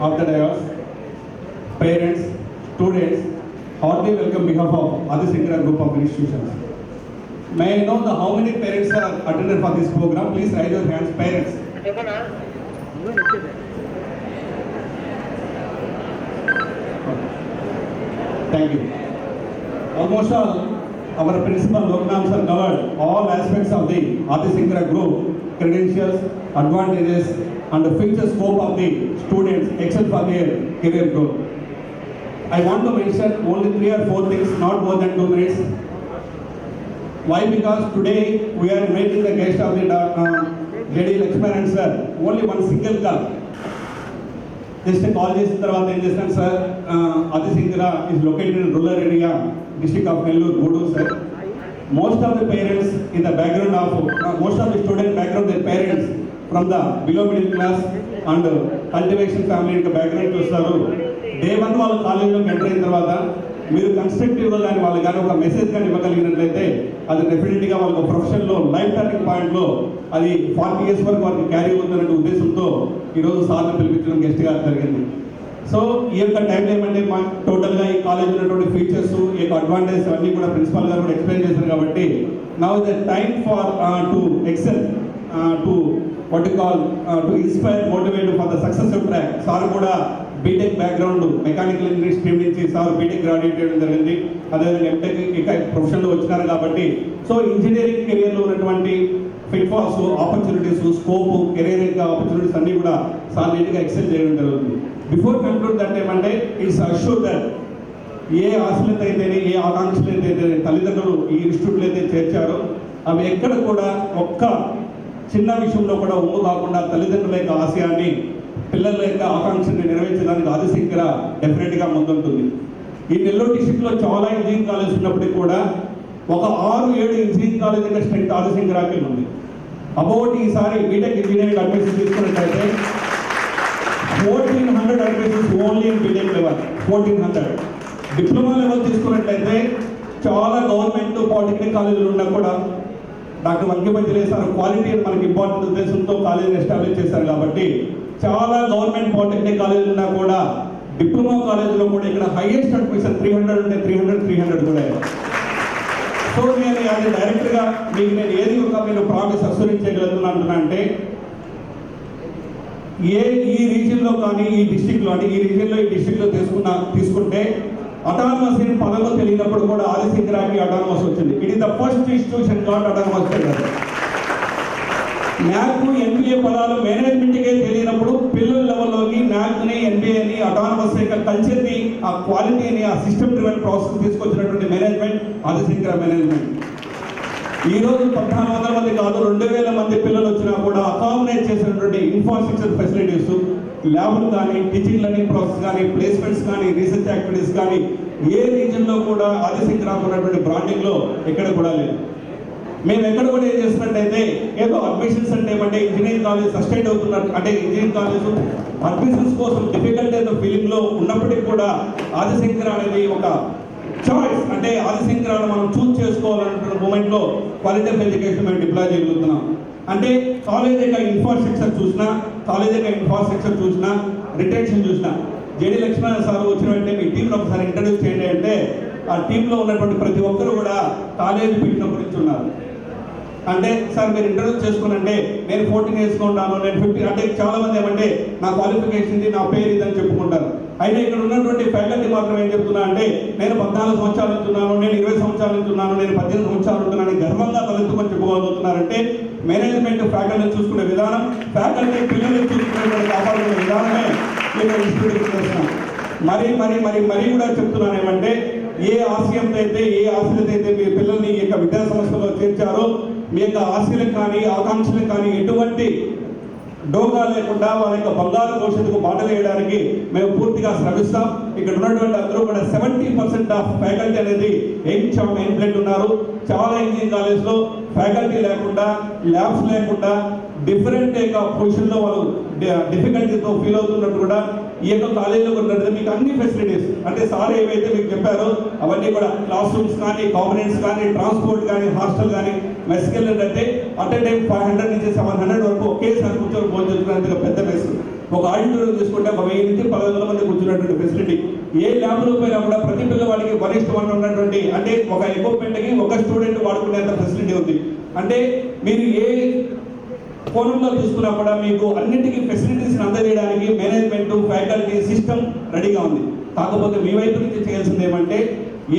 of the dais, parents, students, heartily welcome behalf of Adi Shankara Group of Institutions. May I know how many parents are attended for this program? Please raise your hands, parents. Thank you. Almost all our principal Loknam sir covered all aspects of the Adi Shankara Group, credentials, advantages, and the future scope of the students except for their career growth. I want to mention only 3 or 4 things, not more than 2 minutes. Why? Because today we are inviting the guest of the J.D. Lakshmanan sir, only one single call. Just a call చేసిన తర్వాత ఏం చేస్తాను sir, Adi Shankara is located in rural area, district of Nellore, Guddu sir. Most of the parents in the background of, most of the student background, their parents from the below middle class and cultivation family యొక్క background చూస్తారు. Day 1 వాళ్ళ కాలేజీలోకి enter అయిన తర్వాత మీరు కన్స్ట్రక్టివ్గా కానీ వాళ్ళకి కానీ ఒక మెసేజ్ కానీ ఇవ్వగలిగినట్లయితే అది డెఫినెట్గా వాళ్ళ ప్రొఫెషన్లో లైఫ్ టర్నింగ్ పాయింట్లో అది 40 years వరకు వారికి క్యారీ అవుతున్న ఉద్దేశంతో ఈరోజు సార్ని పిలిపించడం గెస్ట్గా జరిగింది. సో ఈ యొక్క టైంలో ఏమంటే మా టోటల్గా ఈ కాలేజ్ ఉన్నటువంటి ఫీచర్స్, ఈ యొక్క అడ్వాంటేజ్ అన్నీ కూడా ప్రిన్సిపల్ గారు కూడా ఎక్స్ప్లెయిన్ చేశారు. కాబట్టి now the time for to excel, to what you call to inspire, motivate for the successive track. Sir కూడా BTech background mechanical engineering stream నుంచి సార్ బీటెక్ గ్రాడ్యుయేట్ చేయడం జరిగింది. అదేవిధంగా ఎంటెక్ ప్రొఫెషన్లో వచ్చినారు. కాబట్టి సో ఇంజనీరింగ్ కెరియర్లో ఉన్నటువంటి ఫిట్ఫాల్స్, ఆపర్చునిటీస్, స్కోప్, కెరీర్ యొక్క ఆపర్చునిటీస్ అన్నీ కూడా సార్ నీట్గా ఎక్సెల్ చేయడం జరుగుతుంది. బిఫోర్ కన్క్లూడ్ దట్ ఏమంటే ఇట్స్ అష్యూర్ దట్ ఏ ఆశలతో అయితేనే, ఏ ఆకాంక్షలు అయితే తల్లిదండ్రులు ఈ ఇన్స్టిట్యూట్లో అయితే చేర్చారో అవి ఎక్కడ కూడా ఒక్క చిన్న విషయంలో కూడా ఉమ్ము కాకుండా తల్లిదండ్రుల యొక్క ఆశయాన్ని, పిల్లల యొక్క ఆకాంక్షని నెరవేర్చడానికి Adi Shankara డెఫినెట్గా ముందుంటుంది. ఈ నెల్లూరు డిస్ట్రిక్ట్లో చాలా ఇంజనీరింగ్ కాలేజ్ ఉన్నప్పటికీ కూడా ఒక 6-7 ఇంజనీరింగ్ కాలేజ్ యొక్క స్ట్రెంగ్త్ Adi Shankaraకి ఉంది. అబౌట్ ఈసారి బీటెక్ ఇంజనీరింగ్ అడ్మిషన్ తీసుకున్నట్లయితే 1400 admissions only in BTech level, 1400. Diploma level తీసుకున్నట్లయితే చాలా గవర్నమెంట్ పాలిటెక్నిక్ కాలేజీలు ఉన్నా కూడా డాక్టర్ వంకిపంచలే సార్ క్వాలిటీ మనకి ఇంపార్టెంట్ ఉద్దేశంతో కాలేజీని ఎస్టాబ్లిష్ చేశారు. కాబట్టి చాలా గవర్నమెంట్ పాలిటెక్నిక్ కాలేజీలు ఉన్నా కూడా డిప్లొమా కాలేజీలో కూడా ఇక్కడ హైయెస్ట్ అడ్మిషన్ 300 ఉంటే 300 కూడా. సో నేను అది డైరెక్ట్గా మీకు నేను ఏది ఒక మీరు ప్రామిస్ అస్యూరెన్స్ చేయగలుగుతున్నాను అంటే ఈ రీజియన్లో కానీ ఈ డిస్ట్రిక్ట్లో, అంటే ఈ రీజియన్లో ఈ డిస్ట్రిక్ట్లో తీసుకుంటే అటానమస్ అని పదంలో తెలియనప్పుడు కూడా Adi Shankaraకి అటానమస్ వచ్చింది. It is the first institution got autonomous తెలియదు. న్యాక్, ఎన్బిఏ పదాలు మేనేజ్మెంట్కే తెలియనప్పుడు పిల్లల లెవెల్లోకి న్యాక్ని, ఎన్బిఏని, అటానమస్ యొక్క కల్చర్ని, ఆ క్వాలిటీని, ఆ సిస్టమ్ డ్రివెన్ ప్రాసెస్ తీసుకొచ్చినటువంటి మేనేజ్మెంట్ Adi Shankara మేనేజ్మెంట్. ఈరోజు 1400 మంది కాదు 2000 మంది పిల్లలు వచ్చినా కూడా అకామిడేట్ చేసినటువంటి ఇన్ఫ్రాస్ట్రక్చర్ ఫెసిలిటీస్, ల్యాబ్లు కానీ, టీచింగ్ లెర్నింగ్ ప్రాసెస్ కానీ, ప్లేస్మెంట్స్ కానీ, రీసెర్చ్ యాక్టివిటీస్ కానీ ఏ రీజన్లో కూడా Adi Shankara ఉన్నటువంటి బ్రాండింగ్లో ఎక్కడ కూడా లేదు. మేము ఎక్కడ కూడా ఏం చేస్తున్నట్టయితే ఏదో అడ్మిషన్స్ అంటే ఏమంటే ఇంజనీరింగ్ కాలేజ్ సస్టైన్ అవుతున్నారు, అంటే ఇంజనీరింగ్ కాలేజ్ అడ్మిషన్స్ కోసం డిఫికల్ట్ అయిన ఫీలింగ్లో ఉన్నప్పటికీ కూడా Adi Shankara అనేది ఒక చాయిస్, అంటే Adi Shankara మనం చూస్ చేసుకోవాలన్న మూమెంట్లో క్వాలిటీ ఆఫ్ ఎడ్యుకేషన్ మేము డిప్లాయ్ చేయగలుగుతున్నాం. అంటే కాలేజ్ యొక్క ఇన్ఫ్రాస్ట్రక్చర్ చూసినా, రిటెన్షన్ చూసినా, J.D. Lakshmanan సార్ వచ్చిన వెంటనే మీ టీంలో ఒకసారి ఇంట్రడ్యూస్ చేయండి అంటే ఆ టీంలో ఉన్నటువంటి ప్రతి ఒక్కరు కూడా కాలేజీ పెట్టినప్పటి నుంచి ఉన్నారు. అంటే సార్ మీరు ఇంట్రడ్యూస్ చేసుకున్నంటే నేను 14 years ఉంటాను, నేను 50, అంటే చాలా మంది ఏమంటే నా క్వాలిఫికేషన్ ఇది, నా పేరు ఇదని చెప్పుకుంటారు. అయితే ఇక్కడ ఉన్నటువంటి ఫ్యాకల్టీ మాత్రం ఏం చెప్తున్నా అంటే నేను 14 సంవత్సరాలు ఉంటున్నాను, నేను 20 సంవత్సరాలు ఉంటున్నాను, నేను 18 సంవత్సరాలు ఉంటున్నాను గర్వంగా తలెత్తుకొని చెప్పుకోగలుగుతున్నారంటే మేనేజ్మెంట్ ఫ్యాకల్టీ చూసుకునే విధానం, ఫ్యాకల్టీ పిల్లల్ని చూసుకునేటువంటి కాపాడుకునే విధానమే నేను ఇన్స్టిట్యూట్ చేస్తున్నాను. మరీ కూడా చెప్తున్నాను ఏమంటే ఏ ఆశయంతో అయితే, ఏ ఆశలతో అయితే మీ పిల్లల్ని ఈ యొక్క విద్యా సంస్థలో చేర్చారో మీ యొక్క ఆశలకు కానీ, ఆకాంక్షలకు కానీ ఎటువంటి డోగా లేకుండా వాళ్ళ యొక్క బంగారు భవిష్యత్తుకు బాటలు వేయడానికి మేము పూర్తిగా శ్రమిస్తాం. ఇక్కడ ఉన్నటువంటి అందరూ కూడా 70% ఆఫ్ ఫ్యాకల్టీ అనేది ఎయిమ్ బ్లడ్ ఉన్నారు. చాలా ఇంజనీరింగ్ కాలేజ్లో ఫ్యాకల్టీ లేకుండా, ల్యాబ్స్ లేకుండా డిఫరెంట్ యొక్క పొజిషన్లో వాళ్ళు డిఫికల్టీతో ఫీల్ అవుతున్నట్టు కూడా ఈ యొక్క కాలేజీలో ఉన్నట్టు మీకు అన్ని ఫెసిలిటీస్, అంటే సార్ ఏవైతే మీకు చెప్పారో అవన్నీ కూడా క్లాస్ రూమ్స్ కానీ, కాంపనెంట్స్ కానీ, ట్రాన్స్పోర్ట్ కానీ, హాస్టల్ కానీ, మెస్కి వెళ్ళినట్టే అట్ ఏ టైం 500 నుంచి 700 వరకు ఒకేసారి కూర్చొని భోజనం చేస్తున్నందుకు పెద్ద మెస్. ఒక ఆడిటోరియం తీసుకుంటే ఒక 1000 నుంచి 1500 మంది కూర్చున్నటువంటి ఫెసిలిటీ. ఏ ల్యాబ్లో పోయినా కూడా ప్రతి పిల్లవాడికి 1:1 ఉన్నటువంటి అంటే ఒక ఎక్విప్మెంట్కి ఒక స్టూడెంట్ వాడుకునేంత ఫెసిలిటీ ఉంది. అంటే మీరు ఏ కోణంలో తీసుకున్నా కూడా మీకు అన్నింటికీ ఫెసిలిటీస్ని అందజేయడానికి మేనేజ్మెంట్, ఫ్యాకల్టీ, సిస్టమ్ రెడీగా ఉంది. కాకపోతే మీ వైపు నుంచి చేయాల్సింది ఏమంటే,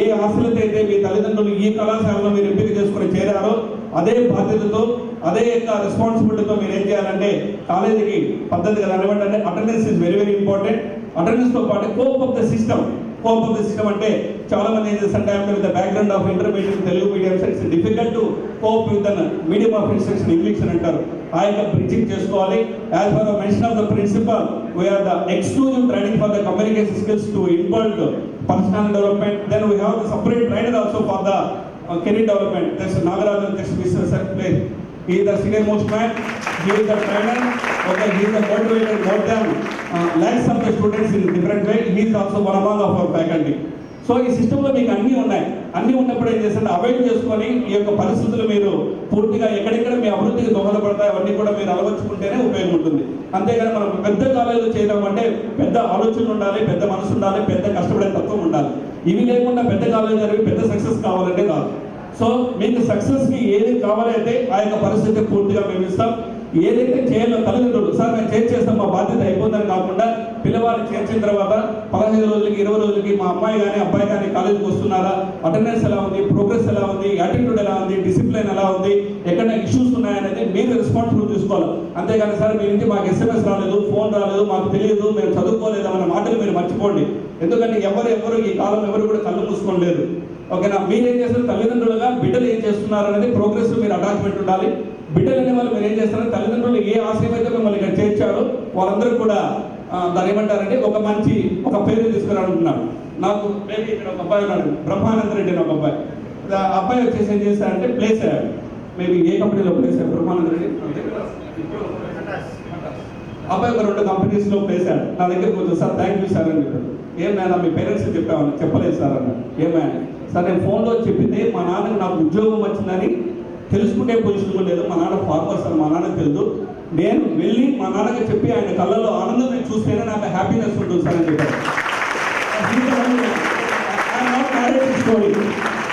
ఏ ఆశలతో అయితే మీ తల్లిదండ్రులు ఈ కళాశాలలో మీరు ఎంపిక చేసుకుని చేరారో అదే బాధ్యతతో, అదే యొక్క రెస్పాన్సిబిలిటీతో మీరు ఏం చేయాలంటే కాలేజీకి పద్ధతి కదా అంటే attendance is very very important. అటెండెన్స్తో పాటు cope of the system. Cope of the system అంటే చాలా మంది ఏం చేస్తుంటే with the background of intermediate Telugu medium it's difficult to cope with the medium of instruction English అని అంటారు. ఆ యొక్క బ్రిడ్జింగ్ చేసుకోవాలి. As for the mention of the principal, we are the exclusive training for the communication skills to involve personal development. Then we have the separate trainer also for the career development. This Nagarajan, this Mr. Secretary, he is the senior most man, he is the trainer, okay, he is the motivator more than lakhs of the students in different way. He is also one among of our faculty. So ఈ సిస్టంలో మీకు అన్నీ ఉన్నాయి. అన్నీ ఉన్నప్పుడు ఏం చేస్తుంటే avoid చేసుకొని ఈ యొక్క పరిస్థితులు మీరు పూర్తిగా ఎక్కడెక్కడ మీ అభివృద్ధికి దోహదపడతాయి అవన్నీ కూడా మీరు అలవర్చుకుంటేనే ఉపయోగం ఉంటుంది. అంతేగాని మనం పెద్ద కాలేజీలో చేయడం అంటే పెద్ద ఆలోచనలు ఉండాలి, పెద్ద మనసు ఉండాలి, పెద్ద కష్టపడే తత్వం ఉండాలి. ఇవి లేకుండా పెద్ద కాలేజీ జరిగి పెద్ద సక్సెస్ కావాలంటే కాదు. సో మీకు సక్సెస్కి ఏది కావాలంటే ఆ యొక్క పరిస్థితి పూర్తిగా మేము ఇస్తాం. ఏదైతే చేయాలో తల్లిదండ్రులు సార్ మేము చేస్తాం మా బాధ్యత అయిపోతుందని కాకుండా పిల్లవాడిని చేర్చిన తర్వాత 15 రోజులకి 20 రోజులకి మా అమ్మాయి కానీ అబ్బాయి కానీ కాలేజీకి వస్తున్నారా, అటెండెన్స్ ఎలా ఉంది, ప్రోగ్రెస్ ఎలా ఉంది, యాటిట్యూడ్ ఎలా ఉంది, డిసిప్లిన్ ఎలా ఉంది, ఎక్కడైనా ఇష్యూస్ ఉన్నాయనేది మీరు రెస్పాన్సిబుల్ తీసుకోవాలి. అంతేగాని సార్ మీ నుంచి మాకు SMS రాలేదు, ఫోన్ రాలేదు, మాకు తెలియదు, మేము చదువుకోలేదు అన్న మాటలు మీరు మర్చిపోండి. ఎందుకంటే ఎవరు ఈ కాలం ఎవరు కూడా కళ్ళు మూసుకోలేదు. ఓకేనా? మీరేం చేస్తారు తల్లిదండ్రులుగా బిడ్డలు ఏం చేస్తున్నారు అనేది ప్రోగ్రెస్ మీరు అటాచ్మెంట్ ఉండాలి. బిడ్డలు అనే వాళ్ళు మీరు ఏం చేస్తారు తల్లిదండ్రులు ఏ ఆశయం అయితే మిమ్మల్ని ఇక్కడ చేర్చారో వాళ్ళందరూ కూడా దాన్ని ఏమంటారంటే ఒక పేరు తీసుకురానుకుంటున్నాడు. నాకు మేబీ ఇక్కడ ఒక అబ్బాయి ఉన్నాడు, బ్రహ్మానంద రెడ్డి అని ఒక అబ్బాయి. అబ్బాయి వచ్చేసి ఏం చేశారంటే ప్లేస్ అయ్యాడు. మేబీ ఏ కంపెనీలో ప్లేస్ అయ్యాడు బ్రహ్మానంద రెడ్డి? అబ్బాయి ఒక 2 కంపెనీస్లో ప్లేస్ అయ్యాడు. నా దగ్గరకు వచ్చి సార్ థ్యాంక్ యూ సార్ అని చెప్పాడు. ఏమైనా మీ పేరెంట్స్ చెప్పామని చెప్పలేదు సార్ అన్న. ఏమైనా సార్ నేను ఫోన్లో చెప్పితే మా నాన్నకు నాకు ఉద్యోగం వచ్చిందని తెలుసుకునే పొజిషన్ లేదు. మా నాన్న ఫార్మర్ సార్, మా నాన్నకు తెలుసు. నేను వెళ్ళి మా నాన్నకి చెప్పి ఆయన కళ్ళలో ఆనందం నేను చూస్తేనే నాకు హ్యాపీనెస్ ఉంటుంది సార్ అని చెప్పారు. ఐఎమ్ నాట్ మ్యారేజ్ స్టోరీ,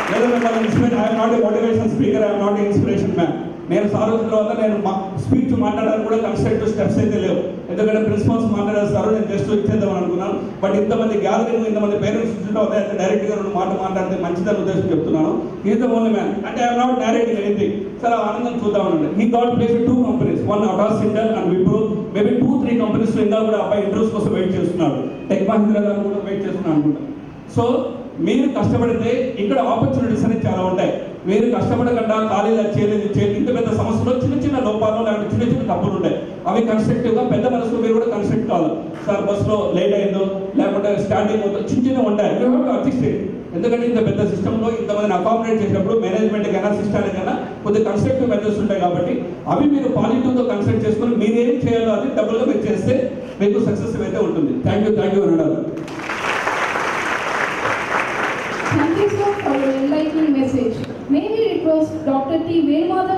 లేదా మిమ్మల్ని inspire, I'm not a motivation speaker, I'm not a inspiration man. నేను సార్ వచ్చిన తర్వాత నేను స్పీచ్ మాట్లాడడానికి కూడా కన్స్ట్రక్టివ్ స్టెప్స్ అయితే లేవు. ఎందుకంటే ప్రిన్సిపల్స్ మాట్లాడేస్తారు, నేను జస్ట్ ఇచ్చేద్దామని అనుకున్నాను. బట్ ఇంతమంది గ్యాదరింగ్, ఇంతమంది పేరెంట్స్ చూస్తుంటే అయితే డైరెక్ట్గా 2 మాటలు మాట్లాడితే మంచిదని ఉద్దేశం చెప్తున్నాను. ఈజ్ ద ఓన్లీ మ్యాన్ అంటే I'm not marriage anything. Sir ఆ ఆనందం చూద్దామనండి. He got place 2 companies, one Atos inter and Wipro. Maybe 2-3 కంపెనీస్లో ఇంకా కూడా అబ్బాయి ఇంటర్వ్యూస్ కోసం వెయిట్ చేస్తున్నాడు. టెక్ మహీంద్రా గారు కూడా వెయిట్ చేస్తున్నాను అనుకుంటా. సో మీరు కష్టపడితే ఇక్కడ ఆపర్చునిటీస్ అనేది చాలా ఉంటాయి. మీరు కష్టపడకుండా కాలేజీ చేయలేదు ఇంత పెద్ద సమస్యలో చిన్న లోపాలు లేకపోతే చిన్న తప్పులు ఉంటాయి. అవి కన్స్ట్రక్టివ్గా పెద్ద మనసులో మీరు కూడా కన్స్ట్రక్ట్ కావాలి. సార్ బస్సులో లేట్ అయిందో లేకపోతే స్టాండింగ్ అవుతుందో చిన్న ఉంటాయి. You have to adjust it. ఎందుకంటే ఇంత పెద్ద సిస్టంలో ఇంతమందిని అకామిడేట్ చేసినప్పుడు మేనేజ్మెంట్కైనా సిస్టానికైనా కొద్దిగా కన్స్ట్రక్టివ్ మెథడ్స్ ఉంటాయి. కాబట్టి అవి మీరు పాజిటివ్గా కన్స్ట్రక్ట్ చేసుకుని మీరు ఏం చేయాలో అది డబ్బులుగా మీరు చేస్తే మీకు సక్సెస్ అయితే ఉంటుంది. థ్యాంక్ యూ అన్నారు. Thank you, sir, for your enlightening message. May we request Dr. T. Venmadhav